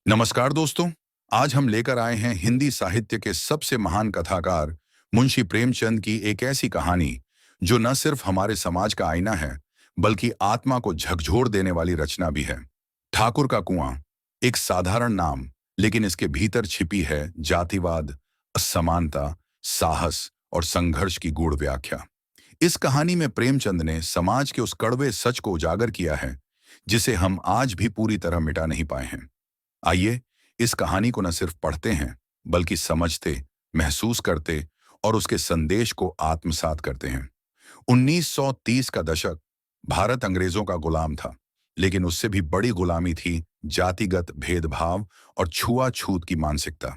नमस्कार दोस्तों। आज हम लेकर आए हैं हिंदी साहित्य के सबसे महान कथाकार मुंशी प्रेमचंद की एक ऐसी कहानी जो न सिर्फ हमारे समाज का आईना है बल्कि आत्मा को झकझोर देने वाली रचना भी है। ठाकुर का कुआं एक साधारण नाम, लेकिन इसके भीतर छिपी है जातिवाद, असमानता, साहस और संघर्ष की गूढ़ व्याख्या। इस कहानी में प्रेमचंद ने समाज के उस कड़वे सच को उजागर किया है जिसे हम आज भी पूरी तरह मिटा नहीं पाए हैं। आइए इस कहानी को न सिर्फ पढ़ते हैं बल्कि समझते, महसूस करते और उसके संदेश को आत्मसात करते हैं। 1930 का दशक भारत अंग्रेजों का गुलाम था, लेकिन उससे भी बड़ी गुलामी थी जातिगत भेदभाव और छुआछूत की मानसिकता।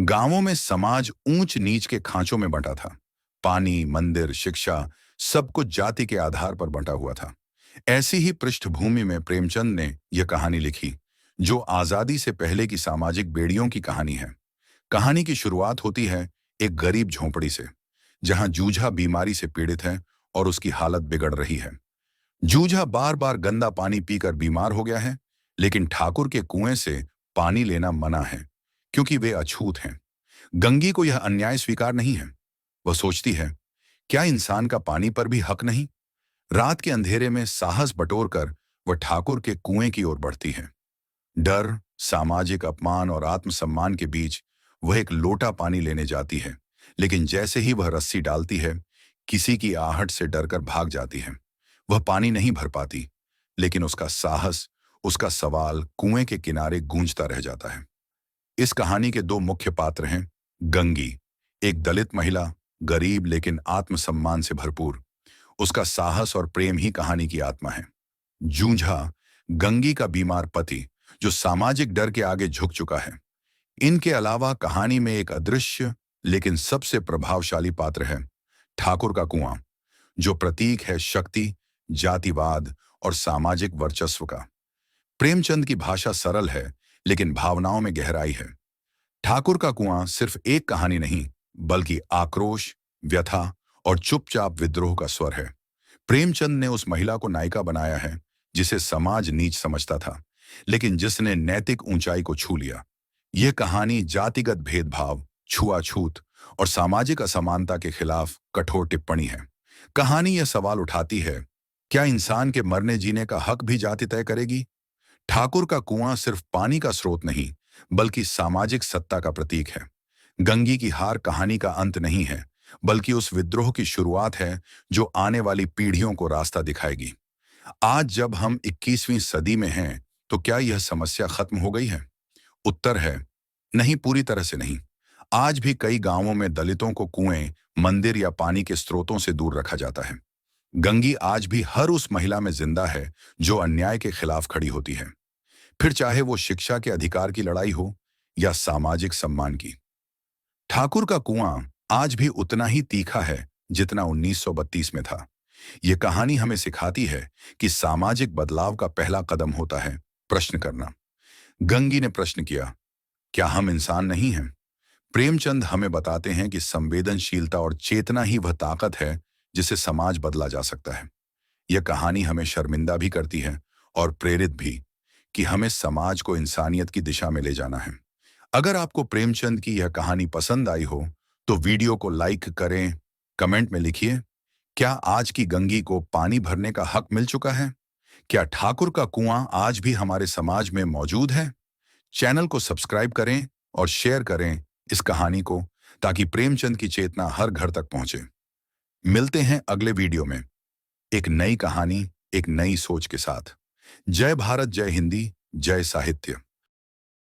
गांवों में समाज ऊंच नीच के खांचों में बंटा था। पानी, मंदिर, शिक्षा, सब कुछ जाति के आधार पर बंटा हुआ था। ऐसी ही पृष्ठभूमि में प्रेमचंद ने यह कहानी लिखी जो आजादी से पहले की सामाजिक बेड़ियों की कहानी है। कहानी की शुरुआत होती है एक गरीब झोंपड़ी से, जहां जूझा बीमारी से पीड़ित है और उसकी हालत बिगड़ रही है। जूझा बार बार गंदा पानी पीकर बीमार हो गया है, लेकिन ठाकुर के कुएं से पानी लेना मना है क्योंकि वे अछूत हैं। गंगी को यह अन्याय स्वीकार नहीं है। वह सोचती है, क्या इंसान का पानी पर भी हक नहीं? रात के अंधेरे में साहस बटोरकर वह ठाकुर के कुएं की ओर बढ़ती है। डर, सामाजिक अपमान और आत्मसम्मान के बीच वह एक लोटा पानी लेने जाती है, लेकिन जैसे ही वह रस्सी डालती है, किसी की आहट से डरकर भाग जाती है। वह पानी नहीं भर पाती, लेकिन उसका साहस, उसका सवाल कुएं के किनारे गूंजता रह जाता है। इस कहानी के दो मुख्य पात्र हैं। गंगी, एक दलित महिला, गरीब लेकिन आत्मसम्मान से भरपूर। उसका साहस और प्रेम ही कहानी की आत्मा है। जूझा, गंगी का बीमार पति, जो सामाजिक डर के आगे झुक चुका है। इनके अलावा कहानी में एक अदृश्य लेकिन सबसे प्रभावशाली पात्र है ठाकुर का कुआं, जो प्रतीक है शक्ति, जातिवाद और सामाजिक वर्चस्व का। प्रेमचंद की भाषा सरल है, लेकिन भावनाओं में गहराई है। ठाकुर का कुआं सिर्फ एक कहानी नहीं, बल्कि आक्रोश, व्यथा और चुपचाप विद्रोह का स्वर है। प्रेमचंद ने उस महिला को नायिका बनाया है जिसे समाज नीच समझता था, लेकिन जिसने नैतिक ऊंचाई को छू लिया। यह कहानी जातिगत भेदभाव, छुआछूत और सामाजिक असमानता के खिलाफ कठोर टिप्पणी है। कहानी यह सवाल उठाती है, क्या इंसान के मरने जीने का हक भी जाति तय करेगी? ठाकुर का कुआं सिर्फ पानी का स्रोत नहीं, बल्कि सामाजिक सत्ता का प्रतीक है। गंगी की हार कहानी का अंत नहीं है, बल्कि उस विद्रोह की शुरुआत है जो आने वाली पीढ़ियों को रास्ता दिखाएगी। आज जब हम 21वीं सदी में हैं, तो क्या यह समस्या खत्म हो गई है? उत्तर है नहीं, पूरी तरह से नहीं। आज भी कई गांवों में दलितों को कुएं, मंदिर या पानी के स्रोतों से दूर रखा जाता है। गंगी आज भी हर उस महिला में जिंदा है जो अन्याय के खिलाफ खड़ी होती है, फिर चाहे वो शिक्षा के अधिकार की लड़ाई हो या सामाजिक सम्मान की। ठाकुर का कुआं आज भी उतना ही तीखा है जितना 1932 में था। यह कहानी हमें सिखाती है कि सामाजिक बदलाव का पहला कदम होता है प्रश्न करना। गंगी ने प्रश्न किया, क्या हम इंसान नहीं हैं? प्रेमचंद हमें बताते हैं कि संवेदनशीलता और चेतना ही वह ताकत है जिसे समाज बदला जा सकता है। यह कहानी हमें शर्मिंदा भी करती है और प्रेरित भी, कि हमें समाज को इंसानियत की दिशा में ले जाना है। अगर आपको प्रेमचंद की यह कहानी पसंद आई हो तो वीडियो को लाइक करें, कमेंट में लिखिए, क्या आज की गंगी को पानी भरने का हक मिल चुका है? क्या ठाकुर का कुआं आज भी हमारे समाज में मौजूद है? चैनल को सब्सक्राइब करें और शेयर करें इस कहानी को, ताकि प्रेमचंद की चेतना हर घर तक पहुंचे। मिलते हैं अगले वीडियो में एक नई कहानी, एक नई सोच के साथ। जय भारत, जय हिंदी, जय साहित्य।